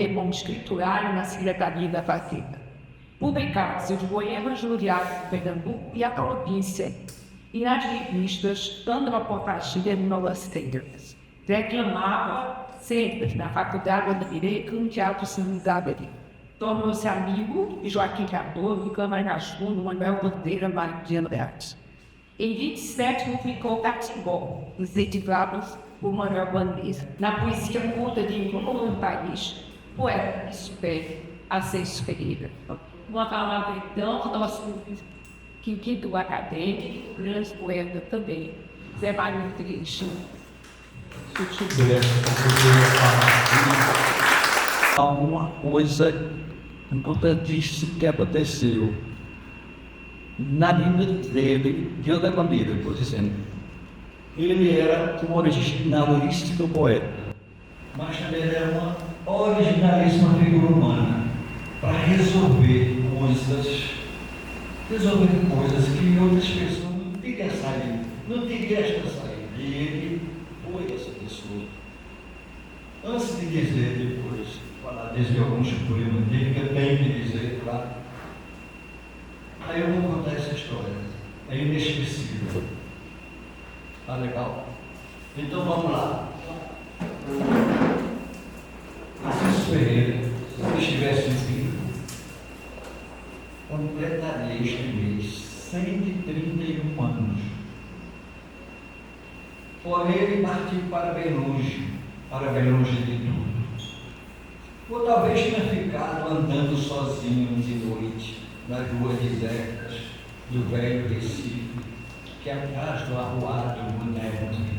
como escriturário na Secretaria da Fazenda. Publicava seus poemas no Diário de Pernambuco e a província, e nas revistas, tanto a Portaxia como Novas Tenders. Reclamava sempre na Faculdade de Direito no Teatro Civilizado. Tornou-se amigo de Joaquim Cardoso, Câmara Júnior, Manuel Bandeira, Mário de Andrade. Em 27 publicou Catimbó, incentivados por Manuel Bandeira, na poesia curta de Voluntaris, poeta espelho a ser Pereira. Uma palavra então, nosso quinto acadêmico, grande poeta também, Zé Mário Triste. Alguma coisa importantíssima que aconteceu na vida dele, de outra maneira, por exemplo. Ele era um originalíssimo poeta, mas também era uma originalíssima figura humana para resolver coisas que outras pessoas não teriam saído, não teriam esta saída. E ele foi essa pessoa. Antes de dizer depois, dizer alguns poemas dele, que eu tenho que dizer, claro. Aí eu vou contar essa história. É inesquecível. Tá legal? Então vamos lá. Francisco Ferreira, se eu estivesse vivo, completaria este mês 131 anos. Porém, ele partiu para bem longe de tudo. Ou talvez tenha ficado andando sozinho de noite nas ruas desertas do velho Recife, que é atrás do arruado moderno.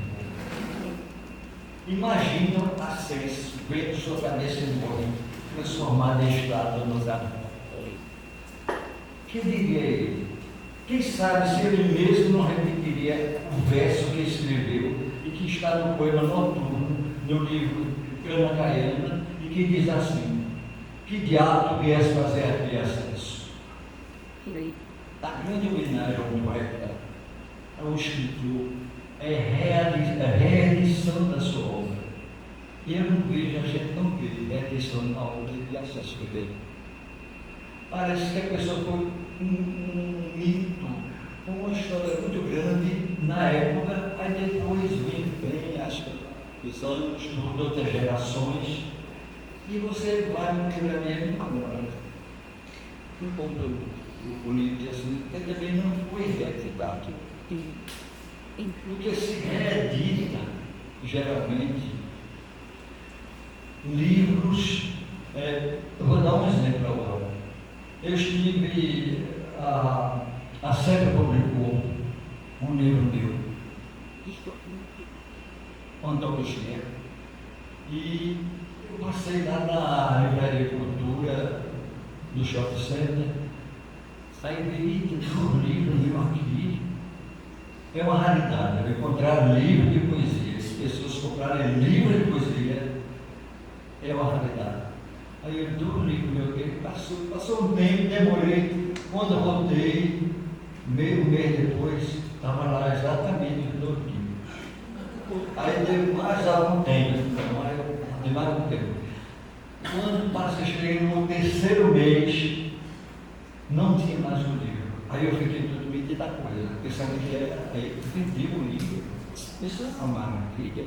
Imaginam Ascenso vendo sua cabeça enorme, transformada em estátua nos arruados. Que diria ele? Quem sabe se ele mesmo não repetiria o verso que escreveu e que está no poema Noturno, no livro Ana Caiana, e que diz assim: que diabo tu vies fazer aqui, Ascenso? A grande homenagem ao poeta, ao escritor, é a reedição da sua obra. E eu não vejo a gente não ver reedição da obra de Ascenso Ferreira. Parece que a pessoa foi um mito, uma história muito grande na época, aí depois vem os anos de outras gerações, e você vai no livramento agora. Enquanto o livro diz assim, que também não foi reeditado. Porque se reedita, geralmente, livros, eu vou dar um exemplo agora. Eu estive, a SEB publicou um livro meu, Antologia, e eu passei lá na Livraria Cultura do Shopping Center, aí vi um livro aqui, é uma raridade, eu encontrar livro de poesia, as pessoas comprarem livro de poesia, é uma raridade. Aí eu dou o livro meu, que passou um tempo, demorei, quando eu voltei, meio mês depois, estava lá exatamente o livro. Aí deu mais algum tempo, de mais algum tempo. Quando cheguei no terceiro mês, não tinha mais o livro. Aí eu fiquei tudo medido da coisa, pensando que era, aí eu vendi o livro. Isso é uma maravilha.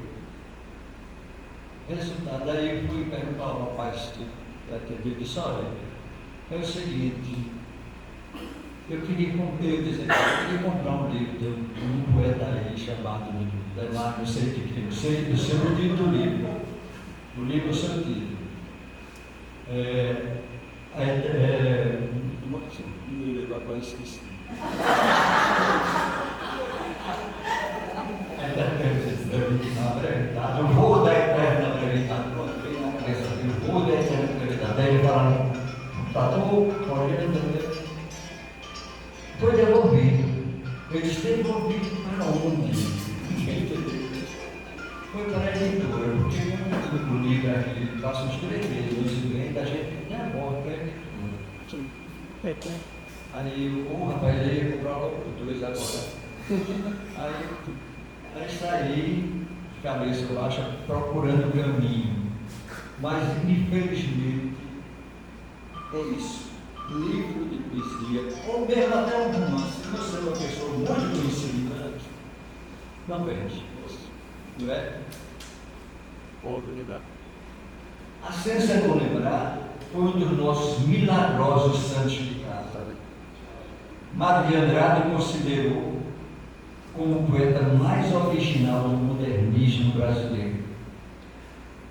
Resultado, aí eu fui perguntar ao rapaz que disse: olha, é o seguinte, eu queria comprar um livro de um poeta aí chamado, lá, não sei o que, eu sei o título do livro. O livro eu sei o título. Agora esqueci. O voo da eterna brevidade. O voo da eterna brevidade. Daí ele fala, foi devolvido. Ele esteve devolvido para onde? Foi para a editora, porque o livro aqui passa uns 3 meses, no seguinte, a gente nem aborda para a editora. Aí o rapaz ia comprar o 2 agora. Aí saí, cabeça baixa, procurando o caminho. Mas, infelizmente, é isso. Livro de poesia, ou mesmo até um romance, se você é uma pessoa muito conhecida, não vende. Não é? A ciência do lembrar foi um dos nossos milagrosos santos de casa. Mário de Andrade considerou como o poeta mais original do modernismo brasileiro.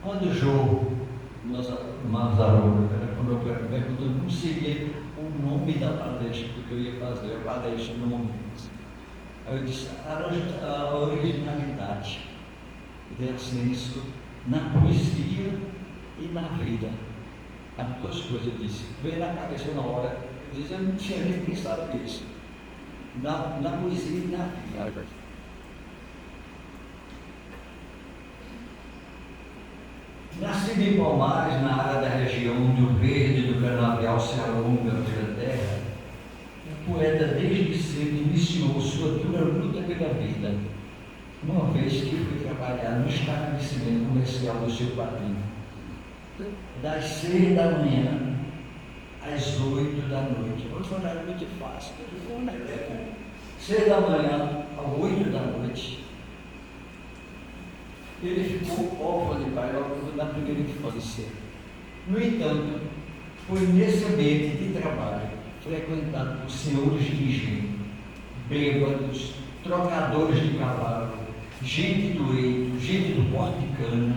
Quando o Jô Mazarolo, quando eu perguntou, não seria o nome da palestra que eu ia fazer, a palestra no momento. Aí eu disse, a originalidade deve ser isso na poesia e na vida. As duas coisas eu disse, veio na cabeça na hora, eu disse, eu não tinha nem pensado nisso. Na poesia e na vida. Nascido em Palmares, na área da região do Verde, do Canavial, Serra Longa, Vila Terra, o poeta desde cedo iniciou sua dura luta pela vida, uma vez que foi trabalhar no estabelecimento comercial do seu padrinho, das 6 da manhã às 8 da noite. Hoje foi um horário muito fácil, 6 da manhã às 8 da noite. Ele ficou órfão de pai logo na primeira infância. No entanto, foi nesse ambiente de trabalho, frequentado por senhores de engenho, bêbados, trocadores de cavalo, gente do eito, gente do porte de cana,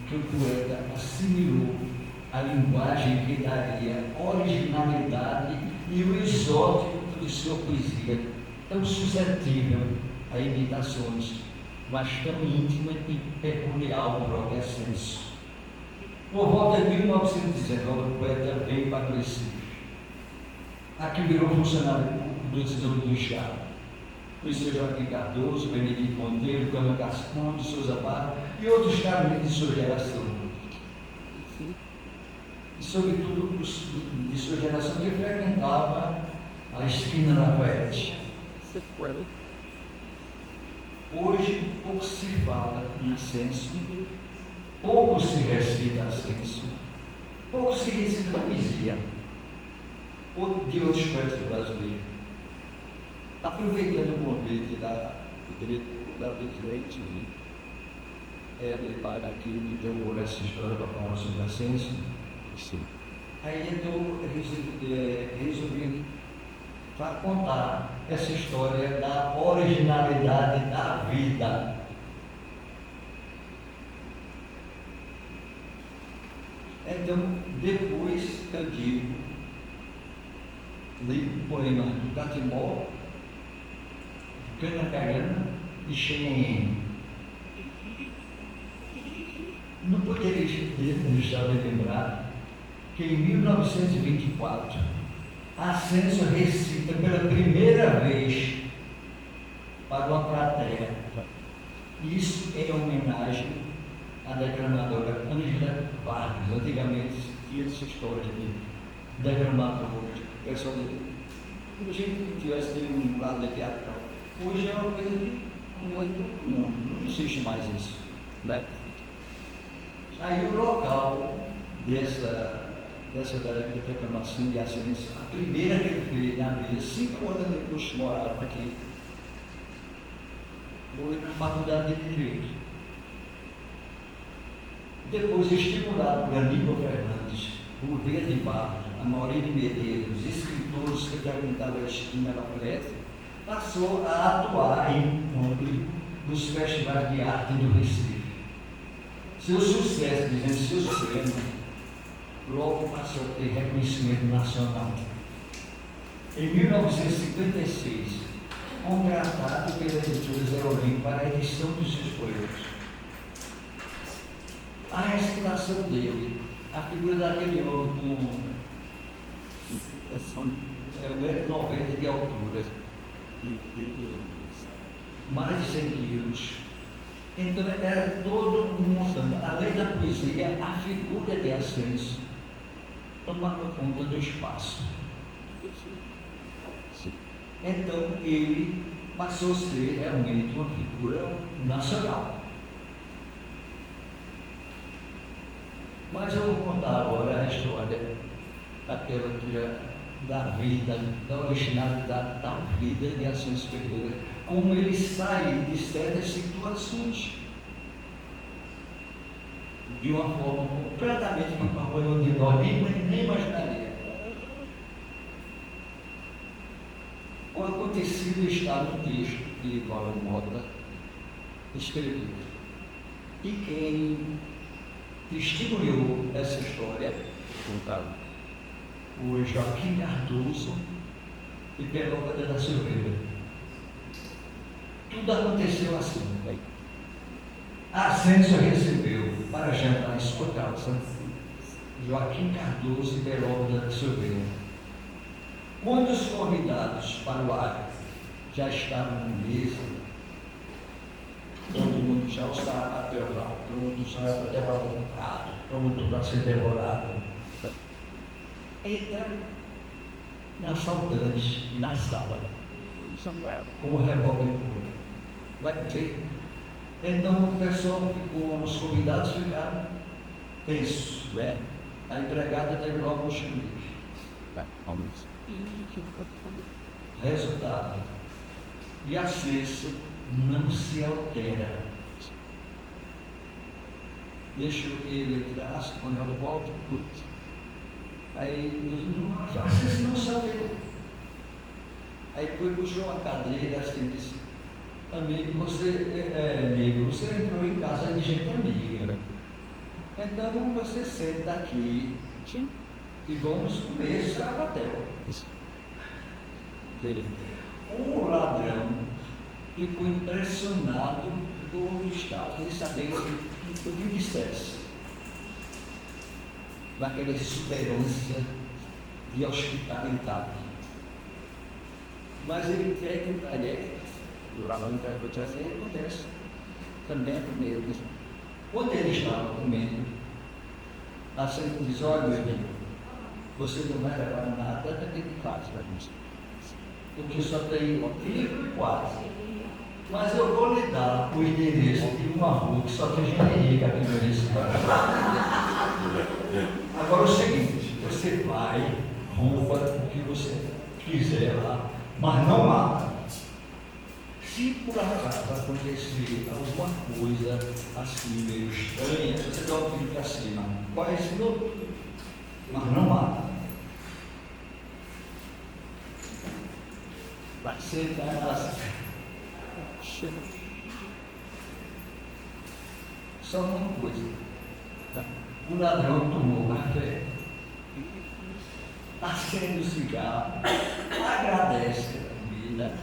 que o poeta assimilou a linguagem que daria originalidade e o exótico de sua poesia, tão suscetível a imitações, mas tão íntima e peculiar ao próprio senso. Por volta de 1919, o poeta veio para o Recife. Aqui virou funcionário público do Tesouro do Estado. Conheceu Joaquim Cardoso, Benedito Monteiro, Câmara Gascon, de Souza Barra e outros caras de sua geração. E, sobretudo, de sua geração que frequentava a esquina da Poete. Hoje, pouco se fala em ascenso, pouco se recita ascenso, pouco se recita poesia, ou de outros poetas brasileiros. Aproveitando o convite da diretora da Leite, ele para aqui me deu essa história para falar sobre ascenso. Sim. Aí eu resolvi contar essa história da originalidade da vida. Então, depois eu digo, li o poema do Catimó, Cana Cagana e Xenhen. Não poderia deixar de lembrar que em 1924, Ascenso recita pela primeira vez para uma plateia. Isso em homenagem à declamadora Ângela Vargas. Antigamente tinha essa história de declamadores, pessoal de gente que tivesse um lado teatral. Hoje é uma coisa muito. Não existe mais isso. Né? Aí o local dessa declamação de Ascenso, a primeira que ele fez na vida, 5 anos depois de morar aqui, foi na faculdade de Direito. Depois, estimulado por Aníbal Fernandes, por Via de Barros, a Maurício de Medeiros, escritores que frequentavam a esquina da Prece, passou a atuar nos festivais de arte do Recife. Seu sucesso, dizendo seus prêmios, logo passou a ter reconhecimento nacional. Em 1956, contratado pela editora Zé Olim para a edição dos seus poemas. A recitação dele, a figura daquele homem com 1,90 m de altura, mais de 100 quilos. Então era todo mundo, além da poesia, a figura de Ascenso tomava conta do espaço. Então ele passou a ser realmente uma figura nacional. Mas eu vou contar agora a história daquela da vida, da originalidade da vida de ação superior, como ele sai de certas situações de uma forma completamente que onde nós nem imaginaria. O acontecido está no texto que Paulo Mota escreveu. E quem testemunhou essa história o Joaquim Cardoso e Peroba da Silveira. Tudo aconteceu assim. Ascenso recebeu para jantar em sua casa Joaquim Cardoso e Peroba da Silveira. Quando os convidados para o ar já estavam na mesa, todo mundo já estava aterrado, pronto, já estava derrotado, pronto para ser devorado. Então, assaltante na sala, com o revólver. Vai ter. Então o pessoal ficou, os convidados ficaram tensos. A empregada teve logo o xerife. Resultado. E a Cícero não se altera. Deixou que ele entrasse quando ela volta. Aí a Cícero não sabia. Aí foi, puxou uma cadeira assim, disse: amigo, você é negro, você entrou em casa de gente amiga. Então você senta aqui e vamos comer esse sarapatel. Um ladrão ficou impressionado por estado de saber o que dissesse. Naquela esperança de hospitalidade. Mas ele quer que o talher, o ladrão acontece também comigo. Quando ele estava comendo, a senhora diz: olha, meu amigo, você não vai levar nada daquele caso para nós, porque só tem um livro e quatro. Mas eu vou lhe dar o endereço de uma rua que só tem gente rica aqui no Estado. Agora é o seguinte: você vai, rouba o que você quiser lá, mas não mata. Se por acaso acontecer alguma coisa assim meio estranha, você dá um tiro para cima, vai esse louco, mas não mata. Vai sentar na só uma coisa: o ladrão tomou café, acende o cigarro, agradece a comida.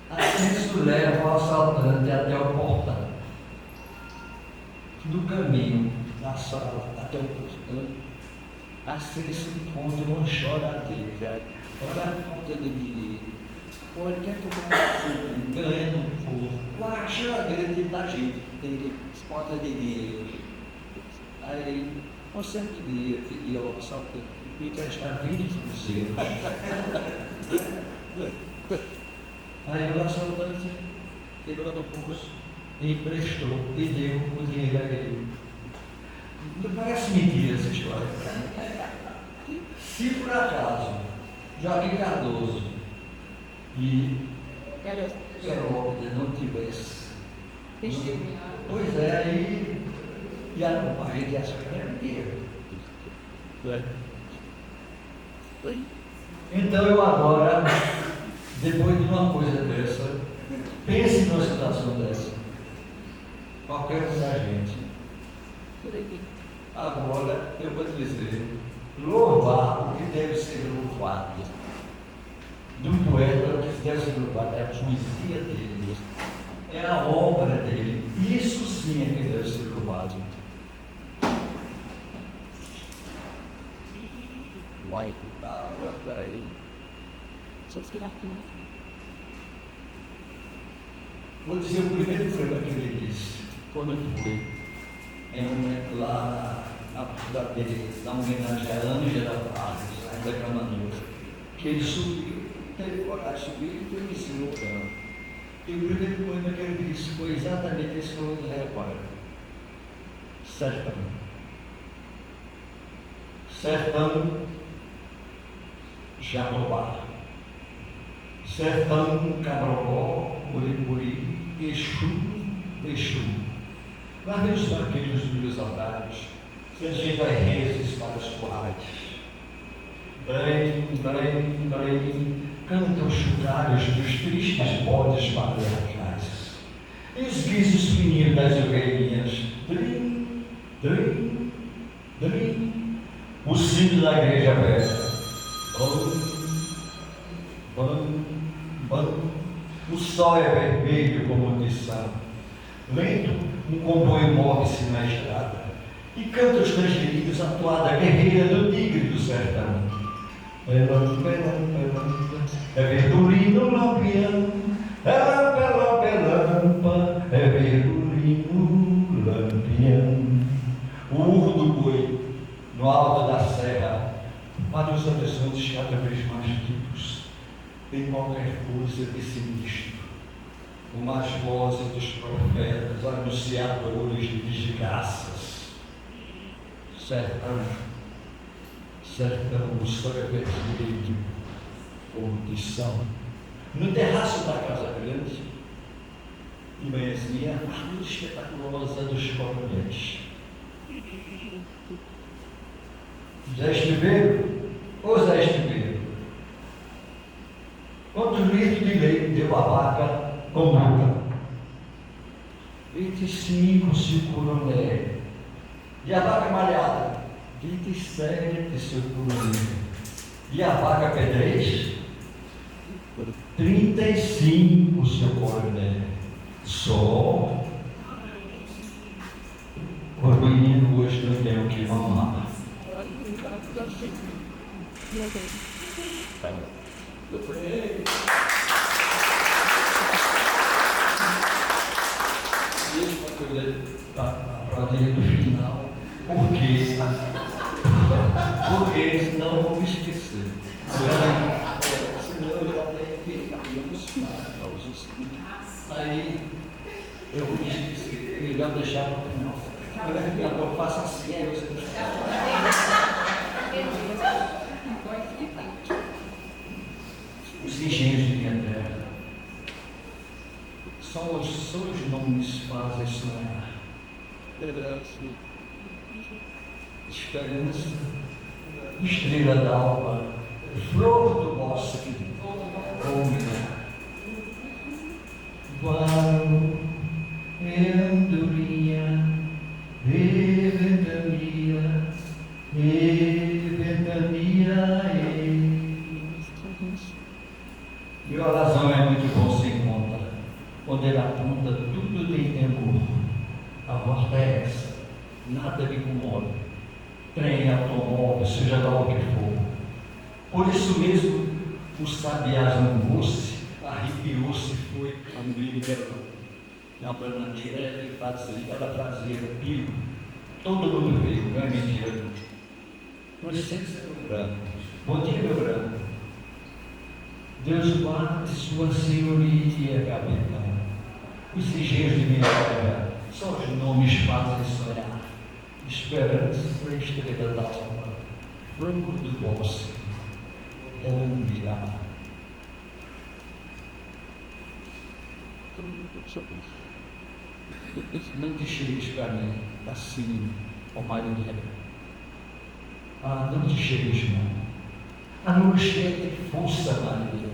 Ascenso leva o assaltante até o portão. No caminho da sala até o portão, Ascenso encontra uma choradeira. Olha a falta de dinheiro. Olha, quer tomar um ganha no povo. Qual a choradeira da gente? Tem falta de dinheiro. Aí, você queria pedir ao assaltante me emprestar 20 cruzeiros. Aí o assaltante pegou no pulso, emprestou e deu o dinheiro a ele. Não parece mentira essa história. Se por acaso Joaquim Cardoso e Herópolis não tivesse, pois é, aí a gente acha que era mentira. Então eu agora, depois de uma coisa dessa, pense numa situação dessa. Qualquer um da gente. Agora eu vou dizer: louvar o que deve ser louvado. Do poeta, o que deve ser louvado é a poesia dele, é a obra dele. Isso sim é que deve ser louvado. Vai, peraí. Vou dizer o primeiro programa que ele disse, quando eu fui, em um momento lá na homenagem a Ângela Vargas, ainda Camanduca, que ele subiu, teve coragem de subir e foi me ensinou ela. E o primeiro poema que ele disse foi exatamente esse que eu reparo. Certamente. Sertão, Jatobá. Sertão, Cabrocó, Muricuri, Exu, Exu. Guardei os vaqueiros dos meus altares, sendo as reses para os coates. Brém, cantam os chocalhos dos tristes bodes patriarcais. E os guizos fininhos das ovelhinhas, drim, drim, drim, o sino da igreja velha. Bam, o sol é vermelho como tição. Lento, um comboio move-se na estrada e canta os tangerinos a toada guerreira do tigre do sertão. Pelampa, é verdurino lampião, pelampa, é verdurino lampião. O urro do boi, no alto da serra, para os horizontes cada vez mais vivos, tem qualquer coisa de sinistro. Umas vozes dos profetas, anunciadores de desgraças. Sertão, o sol é vermelho, como tição. No terraço da casa grande, de manhãzinha, a luz espetaculosa dos coronéis. Zé Estiveiro, ô Zé Estiveiro, quantos litros de leite deu a vaca com boca? 25, seu coronel. E a vaca malhada? 27, seu coronel. E a vaca pedrez? 35, seu coronel. Só. O menino hoje não tem o que mamar. Mesma coisa para dizer no final, porque senão eu vou me esquecer. Senão eu já tenho que aí eu vou me esquecer. É melhor deixar para o final. Eu faço assim, aí você os engenhos de minha terra. Só os nomes fazem sonhar. Esperança, estrela d'alva, flor do bosque, úmida. Varo, andorinha, ventania, E a razão é muito bom se encontra. Quando ele aponta, tudo tem temor. A volta é essa. Nada me incomoda. Trem, automóvel, seja lá o que for. Por isso mesmo, o sabiá zangou-se, arrepiou-se e foi a liberou. Na bananeira ela trazia pio. Todo mundo veio, não é mentira. Com licença, meu branco. Bom dia, meu branco. Deus guarde sua senhoria, capitão. Os engenhos de minha terra, só os nomes fazem sonhar. Esperança para a estrela d'alva, frango do bosque, virar. Não te chegues para mim, assim, ó Maria. Não te chegues, não. A lua cheia tem força, Maria.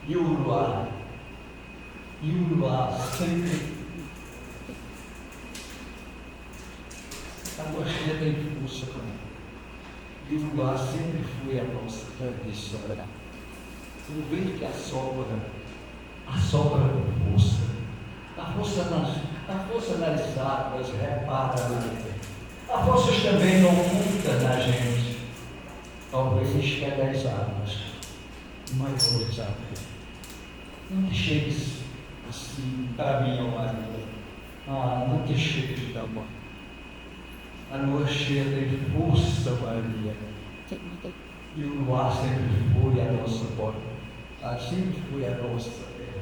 E o luar sempre. A lua cheia tem força, Maria. E o luar sempre foi a nossa tradição. O vento que assopra com força. A força nas águas repara no vento. Há forças também ocultas na gente. Talvez que é das águas, maiores águas. Não te chegues assim para mim, ó Maria. Não te chegues da mão. A lua cheia tem força, Maria. E o luar sempre foi a nossa porta. Assim foi a nossa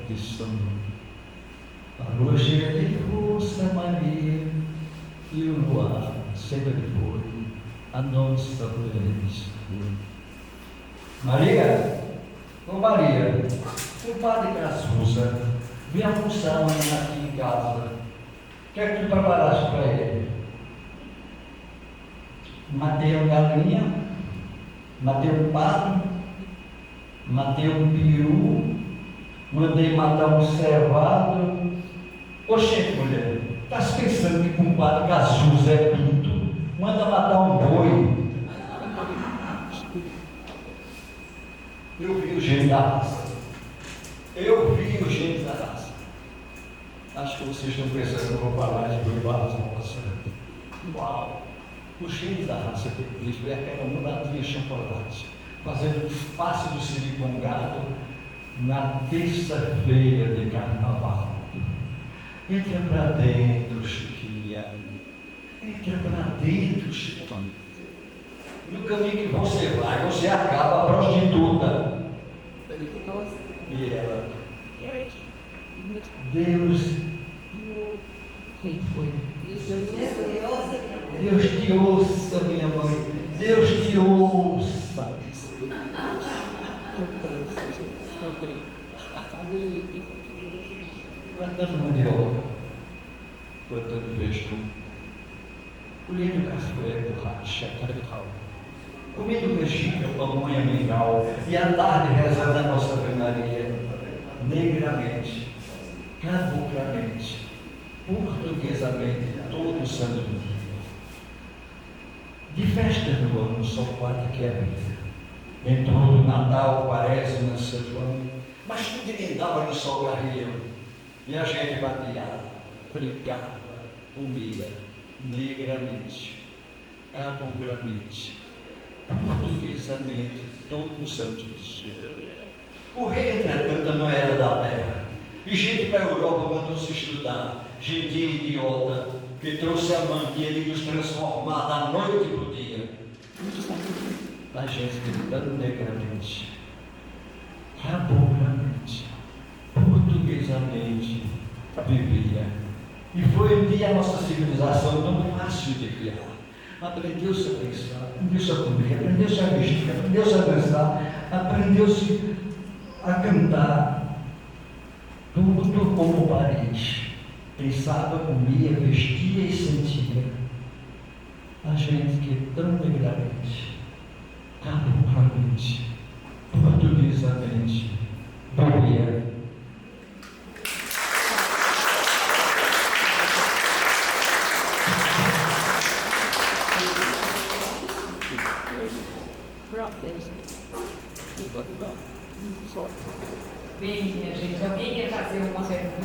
perdição. A lua cheia tem força, Maria. E o luar sempre foi a nossa perdição. diz. Maria, ô Maria, o padre Cazuza vem almoçar amanhã aqui em casa. O que é que tu preparaste para ele? Matei uma galinha, matei um pato, matei um peru, mandei matar um cevado. Oxente, mulher, estás pensando que com o padre Cazuza é pinto? Manda matar um boi. Eu vi o gênio da raça. Eu vi o gênio da raça. Acho que vocês estão pensando que eu vou falar de boi barras, nossa. Uau! O gênio da raça de Cristo é aquela mulatinha chocolate, fazendo o passe do siricongado na terça-feira de carnaval. Entra para dentro, Chiquinha. Entra para dentro, Chiquinha. No caminho que você vai, você acaba prostituta. E ela, Deus, Quem foi? Deus te ouça, minha mãe. Deus te ouça. Plantando mandioca, plantando feijão, colhendo caçoeira, borracha, carvão, comendo bexiga, pamonha, mingau, e à tarde rezando a nossa Ave Maria, negramente, caboclamente, portuguesamente, todo santo dia. De festa no ano, só quatro que é a vida. Entrou no Natal, Quaresma, São João, mas tudo emendava no sol garreiro. E a gente bateava, brincava, comia, negramente, caboclamente, portuguesamente, todo santo dia. O rei, entretanto, não era da terra. E gente para a Europa mandou se estudar, gente idiota, que trouxe a mania de nos transformar da noite para o dia. A gente gritando negramente, caboclamente, portuguesamente, vivia. E foi um dia a nossa civilização tão fácil de criar. Aprendeu-se a pensar, aprendeu-se a comer, aprendeu-se a vestir, aprendeu-se a dançar, aprendeu-se a cantar. Tudo como Paris. Pensava, comia, vestia e sentia. A gente que tão negramente, caboclamente, portuguesamente, vivia. Bem, minha gente, alguém quer fazer uma pergunta?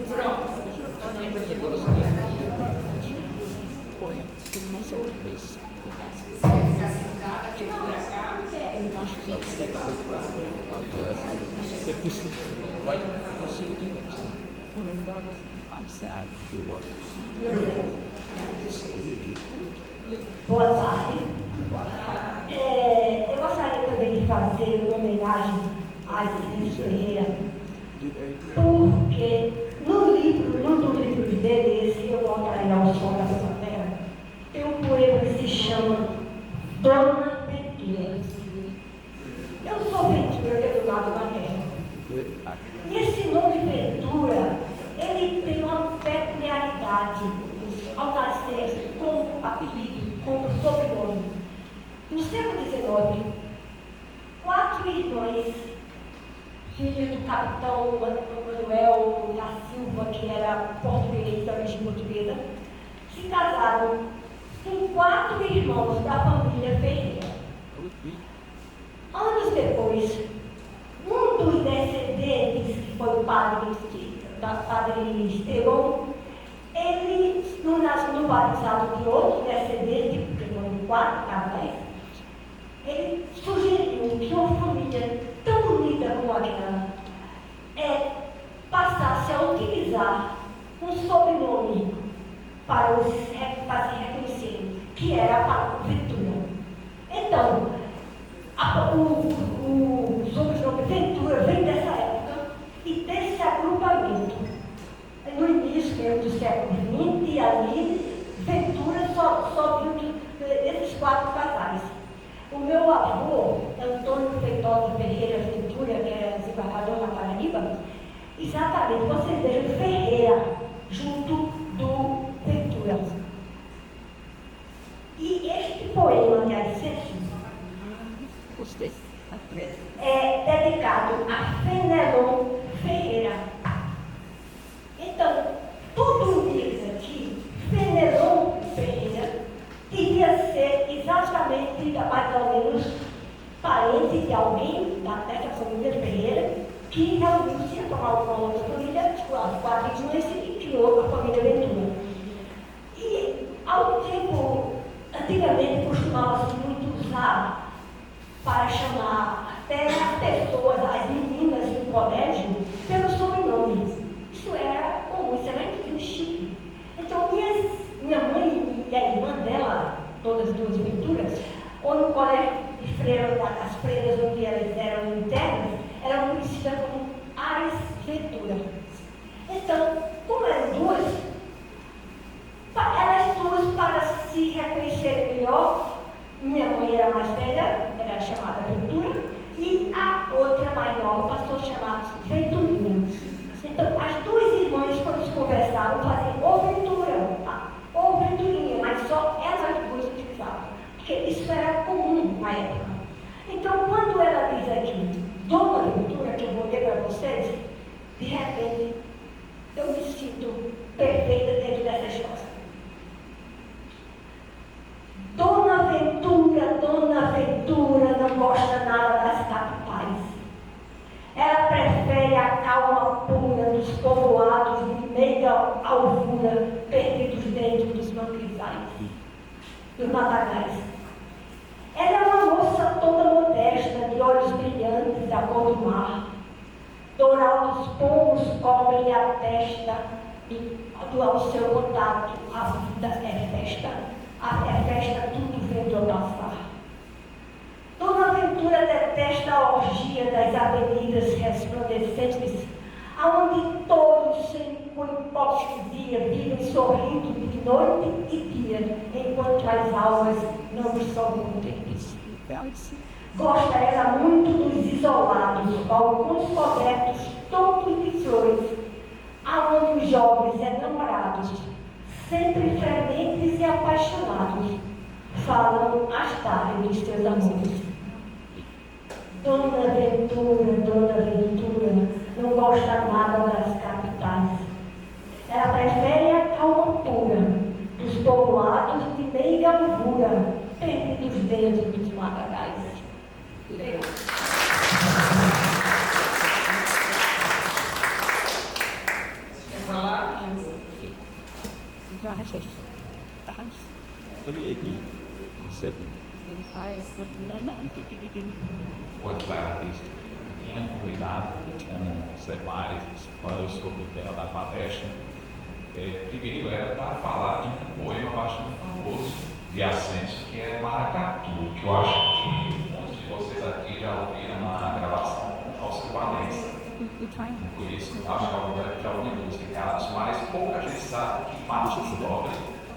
Pronto. Boa tarde. Eu gostaria também de fazer uma homenagem a Isis Ferreira, porque num dos livros dele, esse eu colocarei ao som da sua terra, tem um poema que se chama Dona Ventura. Eu sou Ventura, que é do lado da terra. E esse nome Ventura, ele tem uma peculiaridade ao nascer como apelido, como sobrenome. No século XIX, 4 irmãs, filhas do capitão Manuel da Silva, que era português, da origem portuguesa, se casaram com 4 irmãos da família Ferreira. Anos depois, um dos descendentes, que foi o padre Estevão, ele, no batizado de outro descendente, porque foram 4 casais, ele sugeriu que uma família tão unida como aquela passasse a utilizar um sobrenome para se reconhecer, que era a Ventura. Então, o sobrenome Ventura vem dessa época e desse agrupamento. No início mesmo do século XX, ali, Ventura só viu desses 4 casais. O meu avô, Antônio Feitosa Ferreira Ventura, que é desembargador na Paraíba, exatamente, vocês vejam Ferreira, junto do Ventura. E este poema, que é dedicado a Fenelon Ferreira. Então, tudo isso aqui, Fenelon Ferreira, devia ser exatamente, mais ou menos, parente de alguém dessa família Ferreira, que reuniu-se a tomar uma outra família, as 4 irmãs, e criou a família Ventura. E, ao tempo, antigamente costumava-se muito usar para chamar até as pessoas, as meninas do colégio, pelo sobrenome. Isso era comum, isso era muito chique. Então, minha mãe e a irmã dela, todas as 2 Venturas, ou no colégio de freira, as freiras onde elas eram internas, eram conhecidas como Ares Ventura. Então, como eram 2, elas 2, para se reconhecerem melhor, minha mãe era mais velha, era chamada Ventura, e a outra mais nova passou a chamar-se Venturina. Então, as 2 irmãs, quando se conversavam, faziam ou Ventura, ou Venturinha, mas só elas 2 utilizavam, porque isso era comum na época. Então, quando ela diz aqui, Dona Ventura, que eu vou ler para vocês, de repente, eu me sinto perfeita dentro dessa história. Dona Ventura não gosta nada das capitais. Ela prefere a calma pura dos povoados de meia alvura, perdidos dentro dos manguezais, dos matagais. Ela é uma moça toda modesta, de olhos brilhantes, da cor do mar. Doral dos pombos cobrem a testa do ao seu contato. A vida é festa. É festa, tudo vendo ao passar. Dona Ventura detesta a orgia das avenidas resplandecentes, aonde todos, sem hipocrisia, vivem sorrindo de noite e dia, enquanto as almas não os são contentes. Gosta ela muito dos isolados, balcões cobertos, tontos de flores, aonde os jovens enamorados, sempre frementes e apaixonados, falam às tardes de seus amores. Dona Ventura, não gosta nada das capitais. Ela prefere a calma pura dos povoados de meia alvura, perdidos dentro dos matagais. Quer falar? Tenha cuidado com os demais panos sobre o tema da palestra. Primeiro era para falar de um poema bastante famoso de Ascenso, que é Maracatu, que eu acho que muitos de vocês aqui já ouviram na gravação com Alceu Valença. Por isso, acho que alguém já ouviu música, mas pouca gente sabe que Marcos Nobre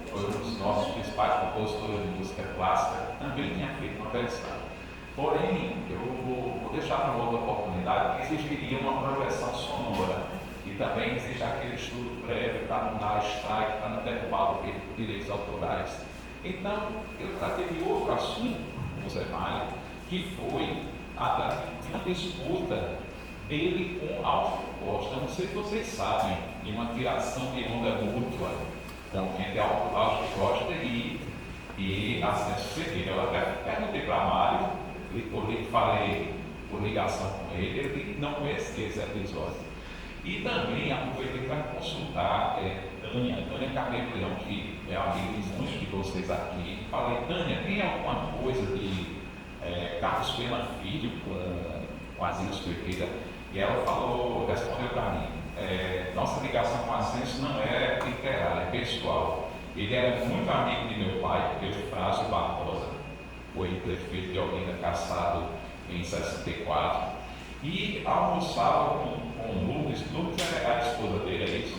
foi um dos nossos principais compositores de música clássica, também tinha feito uma versão. Porém, eu vou deixar para uma outra oportunidade que exigiria uma projeção sonora. E também existe aquele estudo prévio para não dar strike, para não derrubar o direitos autorais. Então, eu tratei de outro assunto com o Zé Mário, que foi a disputa dele com Alfio Costa. Não sei se vocês sabem, de uma tiração de onda mútua entre Alfio Costa e Ascenso Ferreira. Eu até perguntei para Mário, eu falei por ligação com ele não conhecia esse episódio. E também aproveitei para consultar Tânia Carneiro Leão, que é amiga de muitos de vocês aqui. Falei, Tânia, tem alguma coisa de Carlos Pena Filho com Ascenso Ferreira? E ela respondeu para mim, nossa ligação com Ascenso não é literária, é pessoal. Ele era muito amigo de meu pai, Eufrásio Barbosa, foi prefeito de Olinda, caçado em 64, e almoçava com Lourdes. Lourdes é a esposa dele, é isso?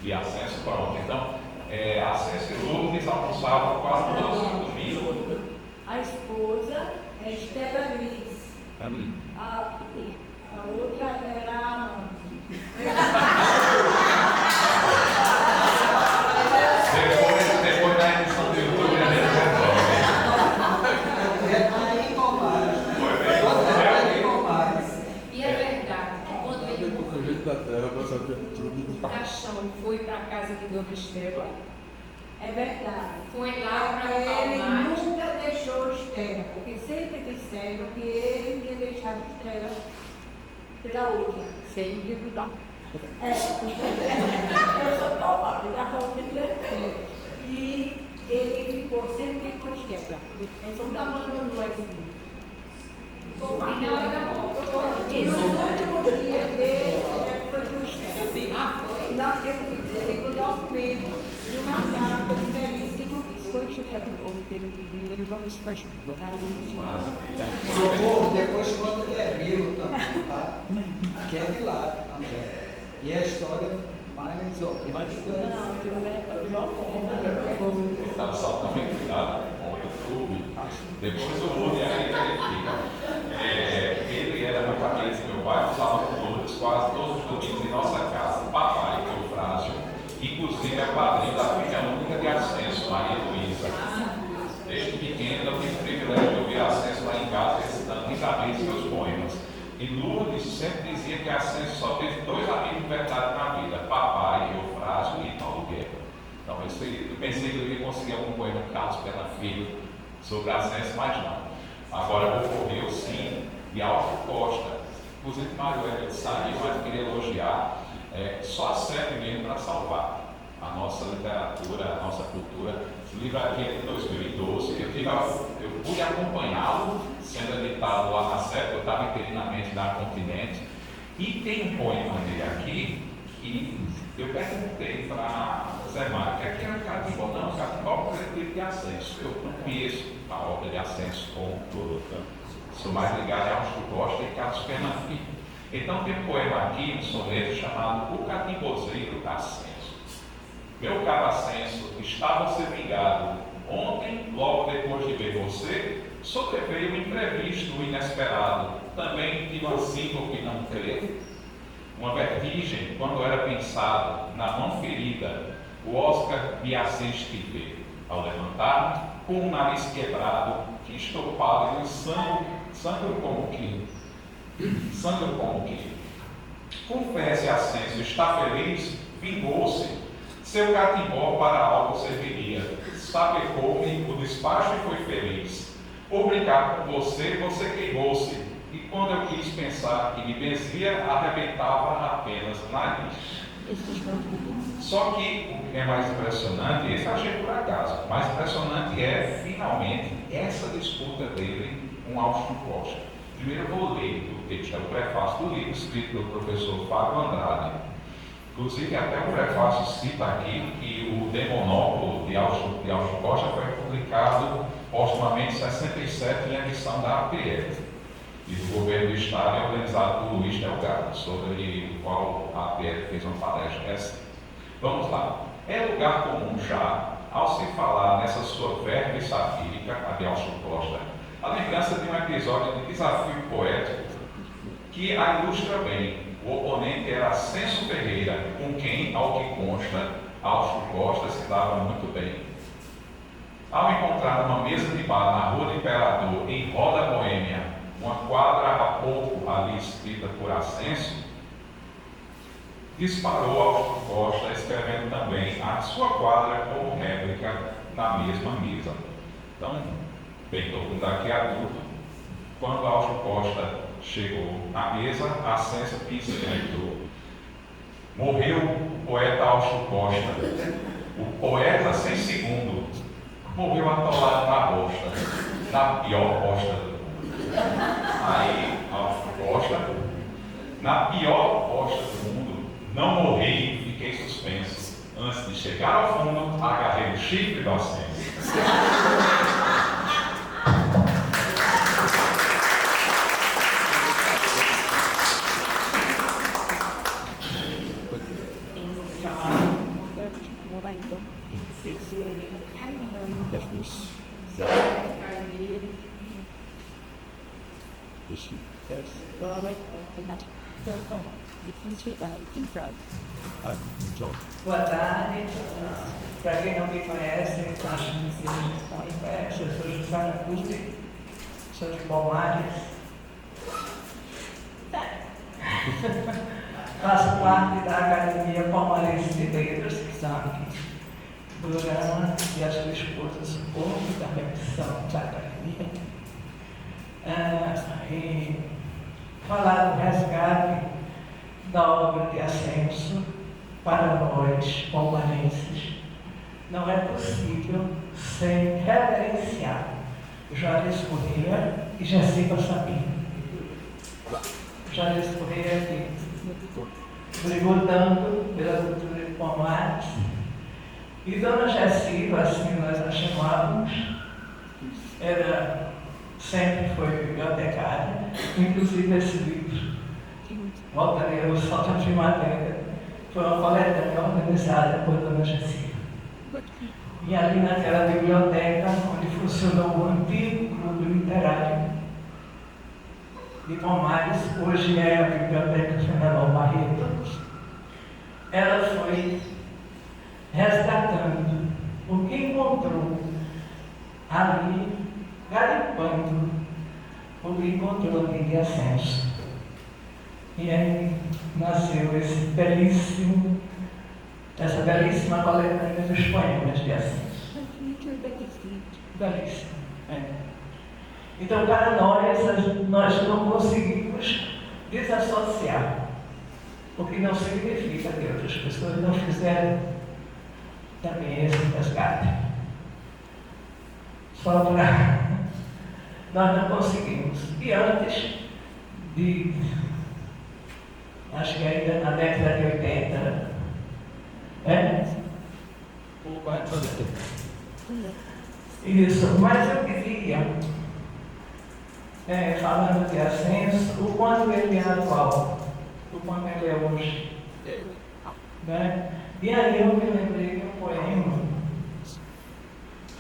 De Ascenso para ontem. Então, Ascenso e Lourdes almoçavam quase todos os domingos. A esposa é Estela Liz. A outra era a Amanda. Depois da edição do YouTube, a gente resolve. E é verdade, quando ele caixão foi para a casa de Dona Estela, É verdade. foi lá para Ele acalmar. nunca deixou Estela, porque sempre disseram que ele ia deixar Estela pela outra. Sem dúvida. Eu sou tomada, já falei e ele ficou sempre com Estela. Então está mandando assim. E na hora da volta, E no último dia dele, foi com Estela. Nós temos o nosso medo de uma casa diferente do que foi Estela. Socorro, depois quando ele é vivo também, tá? Aquele lá também. E a história mais Então, só tomem cuidado com o YouTube. Depois o mundo aí verifica. Ele era muito amigo do meu pai, usava todos, quase todos os domingos em nossa casa. Papai, Eufrásio, inclusive é padrinho da filha única de Ascenso, Maria Luísa. Desde pequeno eu tive o privilégio de ouvir Ascenso lá em casa, recitando lindamente seus poemas. E Lourdes sempre dizia que Ascenso só teve dois amigos de verdade na vida, papai, Eufrásio e Paulo Guerra. Então eu pensei que eu ia conseguir algum poema do Carlos Pena Filho sobre Ascenso, mas não. Agora ocorreu sim, e Alto Costa. Inclusive Mário saiu, mas queria elogiar, só a SEB mesmo para salvar a nossa literatura, a nossa cultura. Esse livro aqui é de 2012, eu pude acompanhá-lo sendo editado lá na SEB, eu estava interinamente na Continente, e tem um poema dele aqui que eu perguntei para Zé Mário, que aqui era Catimbó, não, Catimbó é um livro de Ascenso, eu não conheço a obra de Ascenso como todo, sou mais ligado a Augusto Costa e Carlos Pena Filho. Então tem um poema aqui, um soneto chamado O Catimbozeiro Ascenso. Meu caro Ascenso, está você vingado? Ontem, logo depois de ver você, sobreveio um imprevisto, inesperado. Também tive assim porque não crer. Uma vertigem, quando era pensado na mão ferida, o Oscar me assiste ver. Ao levantar-me, com o nariz quebrado, que estou pálido e sangro como que. Confesse, Ascenso, está feliz? Vingou-se. Seu catimbó para algo serviria. Sapecou-me o despacho e foi feliz. Por brincar com você, você queimou-se. E quando eu quis pensar que me benzia, arrebentava apenas o nariz. Só que o que é mais impressionante, esse eu achei por acaso, mais impressionante é, finalmente, essa disputa dele com Augusto Costa. Primeiro eu vou ler o texto, é o prefácio do livro escrito pelo professor Fábio Andrade. Inclusive, até o prefácio cita aqui que o Demonóculo de Augusto Costa foi publicado postumamente em 67 em edição da APF e do governo do Estado, organizado por Luiz Delgado, sobre o qual a APF fez uma palestra. Vamos lá. É lugar comum já, ao se falar nessa sua verve satírica, a de Augusto Costa, a lembrança de um episódio de desafio poético que a ilustra bem. O oponente era Ascenso Ferreira, com quem, ao que consta, Augusto Costa se dava muito bem. Ao encontrar uma mesa de bar na Rua do Imperador, em Roda Boêmia, uma quadra há pouco ali escrita por Ascenso, disparou Augusto Costa, escrevendo também a sua quadra como réplica na mesma mesa. Então, bem, todo mundo aqui adulto. Quando Augusto Costa chegou na mesa, Ascenso entrou. Morreu o poeta Augusto Costa, o poeta sem segundo, morreu atolado na bosta, na pior bosta do mundo. Aí, Augusto Costa, na pior bosta do mundo, não morri, fiquei suspenso. Antes de chegar ao fundo, agarrei o chifre do Ascenso. Boa tarde. Para quem não me conhece, eu acho que estão em pé. Eu sou Jussara Custi, sou de Palmares. Faço parte da Academia Palmarense de Letras, que sabe o programa e as suas esposas, o povo da repetição da Academia. E falar do resgate da obra de Ascenso para nós, palmarenses, não é possível sem reverenciar Juarez Corrêa e Jaciba Sabino. Juarez Corrêa que brigou tanto pela cultura de Palmares, e Dona Jaciba, assim nós a chamávamos, sempre foi bibliotecária, inclusive esse livro, Voltaria ao Sol da Primavera, foi uma coletânea organizada por Dona Jaciba. E ali naquela biblioteca, onde funcionou o antigo clube literário de Palmares, hoje é a Biblioteca General Barreto, ela foi resgatando o que encontrou ali, garimpando o que encontrou ali de Ascenso. E aí nasceu essa belíssima coletânea dos poemas de Ascenso. Belíssimo. Então, para nós não conseguimos desassociar, o que não significa que outras pessoas não fizeram também esse resgate. Só para nós não conseguimos. E antes acho que ainda na década de 80, isso, mas eu queria, falando de Ascenso, o quanto ele é atual, o quanto ele é hoje. E aí eu me lembrei de um poema,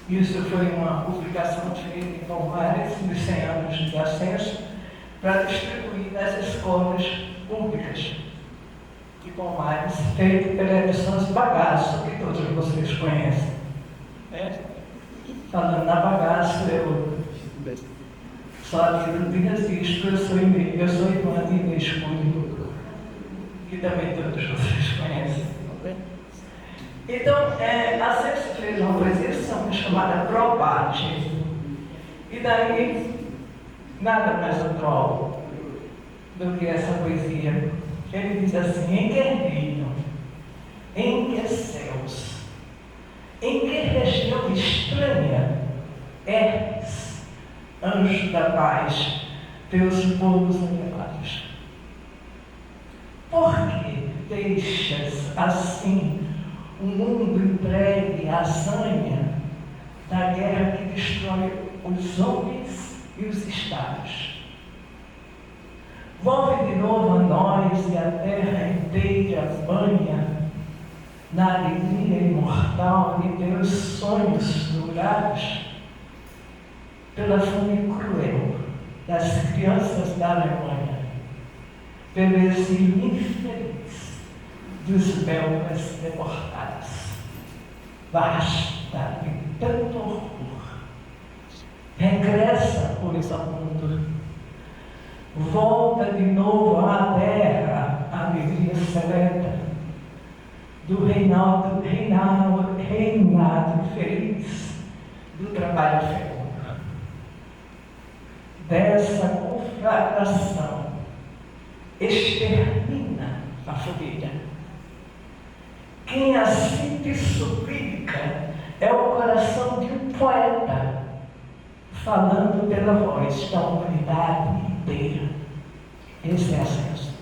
isso foi uma publicação feita em Palmares, nos 100 anos de Ascenso, para distribuir nas escolas públicas de Palmares, feito pela Edições Bagaço, que todos vocês conhecem. Falando na Bagaço, eu só livro de registro, eu sou irmã de Inês Cunha, que também todos vocês conhecem. Então, Ascenso fez uma poesia chamada Probagem. E daí, nada mais atual do que essa poesia. Ele diz assim: em que reino, em que céus, em que região estranha és, anjo da paz, teus povos elevados? Por que deixas assim o mundo entregue à sanha da guerra que destrói os homens e os estados? Volve de novo a nós e a terra inteira banha na alegria imortal de teus sonhos dourados pela fome cruel das crianças da Alemanha, pelo exílio infeliz dos belgas deportados. Basta de tanto horror. Regressa, pois, ao mundo. Volta de novo à terra a alegria seleta do reinado feliz do trabalho fecundo. Dessa conflagração extermina a fogueira. Quem assim te suplica é o coração de um poeta, falando pela voz da humanidade inteira. Esse é Ascenso.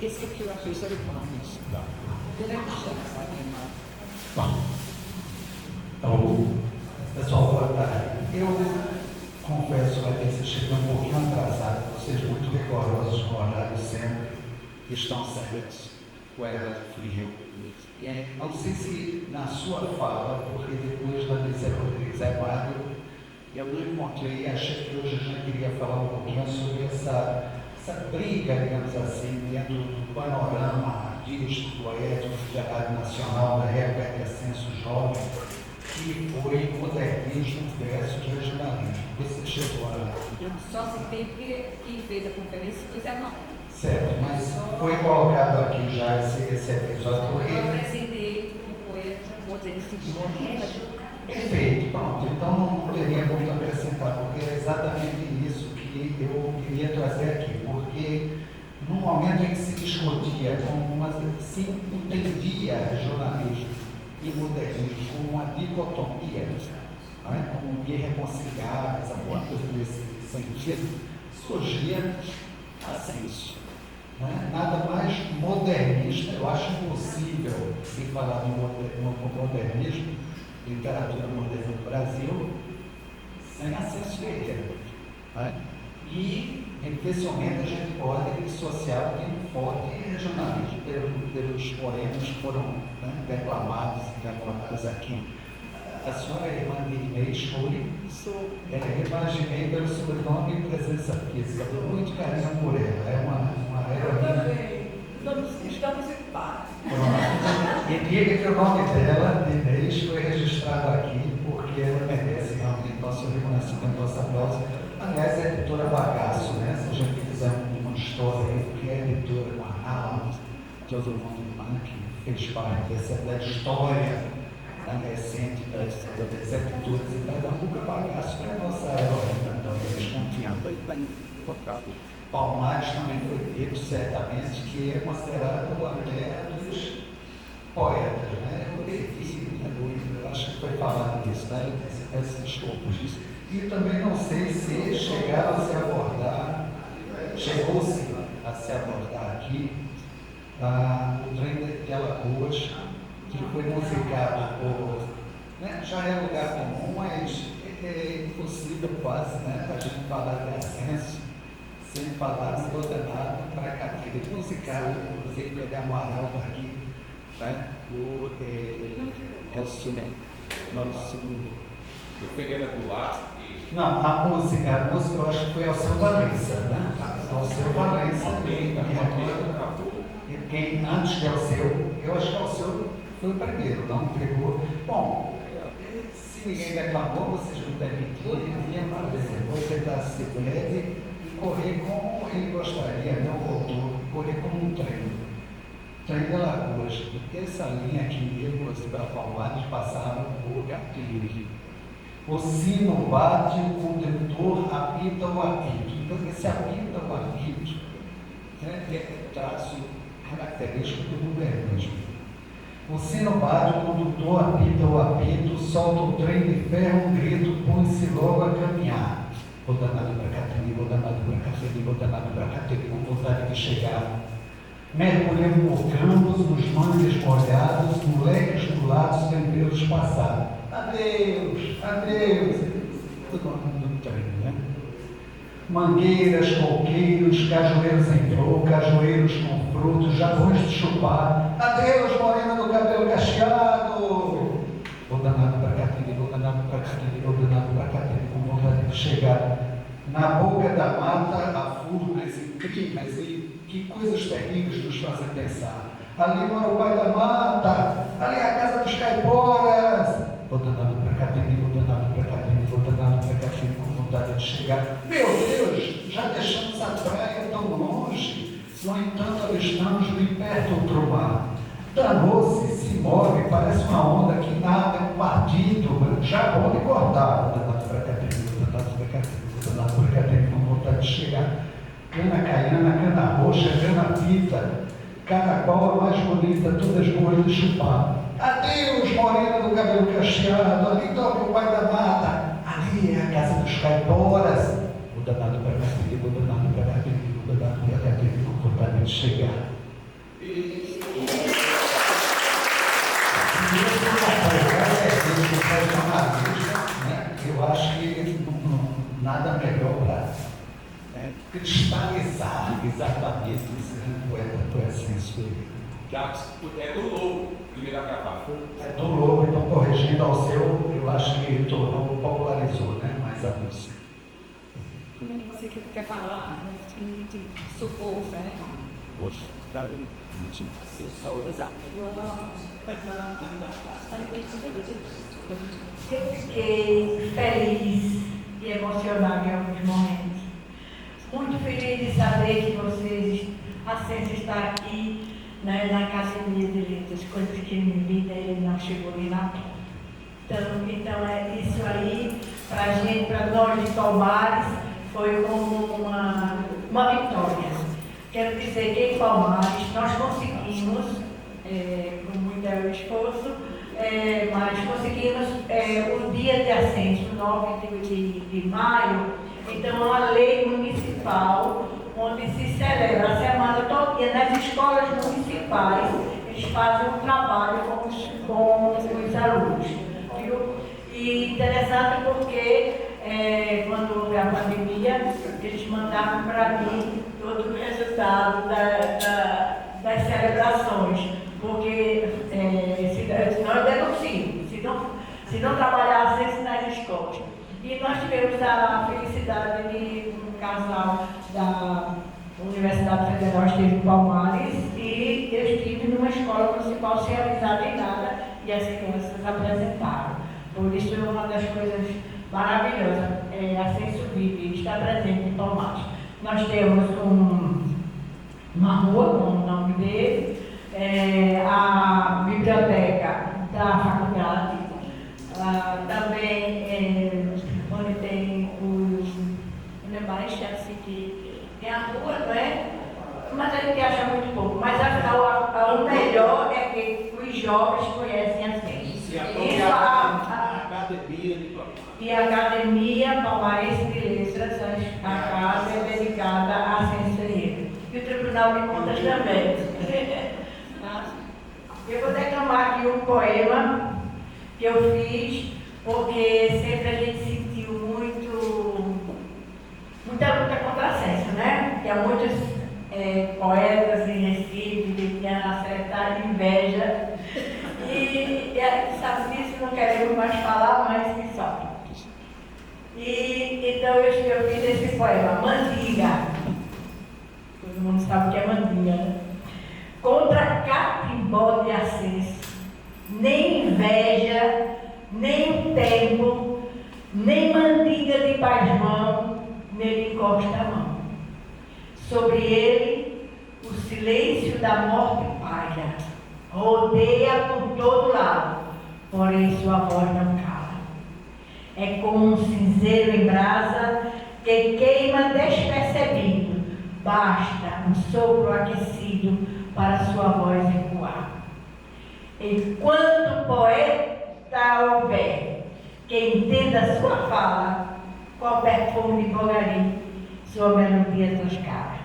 Esse aqui eu achei só de palmas. Bom, então, pessoal, boa tarde. Eu confesso que vocês chegam um pouquinho atrasados, vocês muito rigorosos com o horário sempre, estão certos, o era frio. Não sei se na sua fala, porque depois da Alice Rodrigues Eduardo, eu não encontrei, achei que hoje a gente queria falar um pouquinho sobre essa briga, digamos assim, dentro do panorama artístico, poético, literário nacional da época que é Censo Jovem, que foi modernismo versus regionalismo. Você chegou a... Eu só citei porque quem fez a conferência quiser não. Certo, mas foi colocado aqui já esse episódio porque... Eu apresentei um poeta, modernista de Borges. Perfeito, pronto. Então não teria muito a acrescentar, porque é exatamente isso que eu queria trazer aqui, porque no momento em que se discutia se entendia jornalismo e modernismo como uma dicotomia, né, como irreconciliáveis, alguma coisa nesse sentido, surgia Ascenso. Né? Nada mais modernista, eu acho impossível se falar de modernismo, literatura moderna no Brasil, sem Ascenso Ferreira. Né? E, especialmente, a gente pode dissociar um forte regionalismo pelos poemas que foram, né, declamados e declamados aqui. A senhora irmã de Inês foi, eu imaginei pelo sobrenome e presença física, muito carinho por ela, é uma heroína. Estamos em paz. E diga que o nome dela, de Inês, foi registrado aqui, porque ela merece realmente nosso reconhecimento, nossa aplauso. Aliás, é a editora Bagaço, né? Se a gente fizer uma história aí, porque é a editora com a Alan, que é o nome que fez parte da história recente das editoras e da Ruca Bagaço, que é a nossa heroína, então, desconfiando. Bem focado. Palmares também foi dito, certamente, que é considerado o até dos poetas, né? Eu devi, eu acho que foi falado disso, né? Esses escopos disso. E também não sei se chegaram a se abordar, chegou-se a se abordar aqui o trem de Alagoas, que foi musicado por, né, já é lugar comum, mas é impossível quase, né, a gente falar de Ascenso sem falar do Ordenado para cá, ele musicado, inclusive ele Amaral aqui, né, o Elcio, nosso Eu peguei na do lado e não, a música eu acho que foi Alceu Valença, né? Alceu Valença, quem antes de Alceu, eu acho que Alceu foi o primeiro, não pegou. Bom, se ninguém declamou, vocês não devem ter, vou tentar ser breve e correr como ele gostaria, né, o autor, correr como um trem. Trem de Alagoas, porque essa linha aqui, eu para Palmares, passava por Gatilho. O sino bate, o condutor apita o apito. Então, esse apita o apito, né, é traço característico do modernismo. O sino bate, o condutor apita o apito, solta o trem de ferro, um grito, põe-se logo a caminhar. Vou danado para cá, vou danado para cá, vou danado para cá, com vontade de chegar. Mergulhando por campos, nos mangues molhados, moleques mulatos, temperos passados. Adeus, adeus. Todo mundo do trem, né? Mangueiras, coqueiros, cajueiros em flor, cajueiros com frutos, jabões de chupar. Adeus, morena do cabelo cacheado. Vou danado para cá, vou danado para cá, vou danado para cá, com vontade de chegar. Na boca da mata, a furnas e crinas, e que coisas terríveis nos fazem pensar. Ali mora o pai da mata, ali é a casa dos caiporas. Vou danado para cá, vou danado para cá, vou danado para cá, com vontade de chegar. Meu Deus, já deixamos a praia tão longe, no entanto avistamos bem perto outro mar. Danou-se, se move, parece uma onda que nada, um partido, já pode cortar. Vou danado para cá, vou danado para cá, vou danado para cá, com vontade de chegar. Cana caiana, cana roxa, cana pita, cada qual a mais bonita, todas boas de chupar. Adeus, morena do cabelo cacheado, ali toca o pai da mata, ali é a casa dos caiporas. O danado para cá, o danado para cá, o danado para cá, com vontade de chegar. cristalizado, exatamente, esse poeta foi assim, É do Lobo, primeira capa. é do Lobo, então corrigindo ao seu, eu acho que tornou, popularizou, né? Mais a música. Você quer falar de socorro, né? Poxa, tá bem. Eu fiquei feliz e emocionada em alguns momentos. Muito feliz de saber que vocês, a Ciência está aqui, né, na Academia de Letras, coisas que em vida ele não chegou nem na porta. Então é isso aí, para a gente, para nós de Palmares, foi como uma vitória. Quero dizer que em Palmares nós conseguimos, com muito esforço, mas conseguimos o dia de ascenso, 9 de maio, então uma lei municipal onde se celebra a semana todinha nas escolas municipais, eles fazem um trabalho com os alunos. Viu? E interessante porque quando houve a pandemia, eles mandavam para mim todo o resultado das celebrações, porque nós denunciamos, se não trabalhasse nas escolas. E nós tivemos a felicidade de um casal da Universidade Federal esteve em Palmares e eu estive numa escola municipal sem avisar nem nada e as crianças apresentaram. Por isso é uma das coisas maravilhosas, a Ciência Vive está presente em Palmares. Nós temos uma rua com o nome dele, a biblioteca da faculdade, também onde tem mais assim que tem a rua, não é? Mas a gente acha muito pouco. Mas o melhor é que os jovens conhecem a ciência. E a Academia Palmarense de Letras, a casa é dedicada à ciência negra. E o Tribunal de Contas também. Eu vou declamar aqui um poema que eu fiz, porque sempre a gente sentiu muita luta contra a ciência, né? Tinha muitos poetas em Recife que tinham acertado inveja. E a gente sabe disso, não queremos mais falar, mas que só. E então eu fiz esse poema, Mandinga. Todo mundo sabe o que é mandinga, né? Contra catimbó de acesso, nem inveja, nem o tempo, nem mandinga de pasmão, nele encosta a mão. Sobre ele, o silêncio da morte paira, rodeia por todo lado, porém sua voz não cala. É como um cinzeiro em brasa que queima despercebido, basta um sopro aquecido para sua voz ecoar. Enquanto poeta houver que entenda sua fala, qual perfume de Bogari, sua melodia toscada.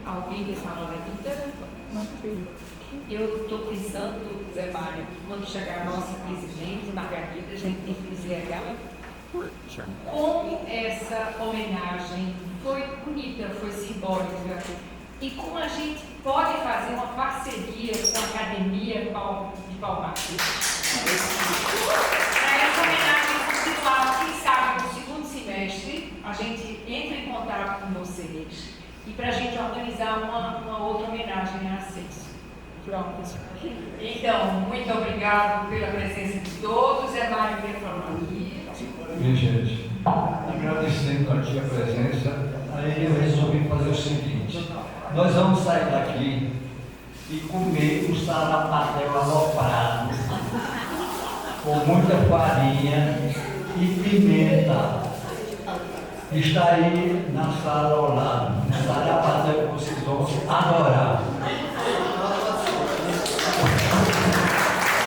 Alguém que fala da vida? Eu estou pensando, Zé Mário, quando chegar a nossa presidente, Margarida, a gente tem que dizer aquela. Como essa homenagem foi bonita, foi simbólica, e como a gente pode fazer uma parceria com a Academia de Palmares. Para essa homenagem continuar, quem sabe, no segundo semestre, a gente entra em contato com vocês e para a gente organizar uma outra homenagem a vocês. Pronto. Então, muito obrigado pela presença de todos. É Mário aqui. Minha gente, agradecendo aqui a presença, aí eu resolvi fazer o seguinte: nós vamos sair daqui e comer um sarapatel aloprado, com muita farinha e pimenta. Está aí na sala ao lado, um sarapatel que vocês vão adorar.